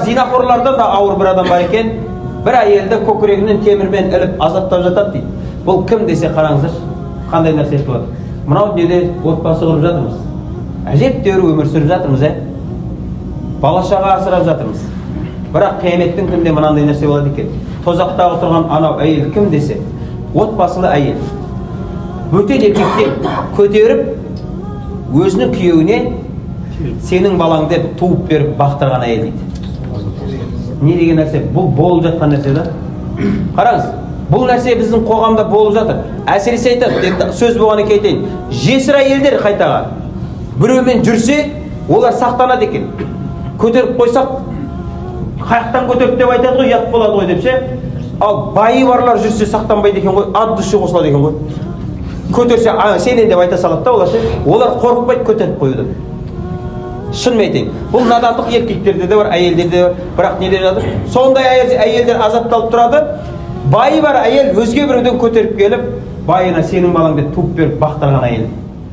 зинақорлардан да ауыр бір адам бар екен. Бір әйелді көкірегінен темірмен іліп азаптап жатады дейді. Бұл кім десе қараңыздаршы, қандай нәрсе айтып жатыр. Мынау неде отбасы құрып жатырмыз. Әжептәуір өмір сүріп жатырмыз, бала шаға асырап жатырмыз. Бірақ қияметтің күнінде мынандай нәрсе болады екен. Тозақтағы тұрған анау әйел кім десе, отбасылы әйел. Бөтен еркектен көтеріп, өзінің күйеуіне сенің балаң деп туып беріп бақтырған әйел дейді. Не деген нәрсе? Бұл болып жатқан нәрсе да. Қараңыз, бұл нәрсе біздің қоғамда болып жатыр. Әсіресе айтады, сөз болғаннан кейін айтайын. Жесір әйелдер қайтаға біреумен жүрсе, олар сақтанады екен. Көтеріп қойсақ, қаяқтан көтеріп деп айтады ғой, ұят болады ғой деп ше. Ал байы барлар жүрсе сақтанбайды екен ғой, ат дүші қосылады екен ғой. Көтерсе, сенен деп айта салады да олар ше. Олар қорықпайды көтеріп қоюдан. Шын айтайын, бұл надандық еркектерде де бар, әйелдерде де бар. Бірақ не деп жатыр? Сондай әйелдер азапталып тұрады. Байы бар әйел өзге біреуден көтеріп келіп, байына сенің балаң деп туып беріп бақтырған әйел.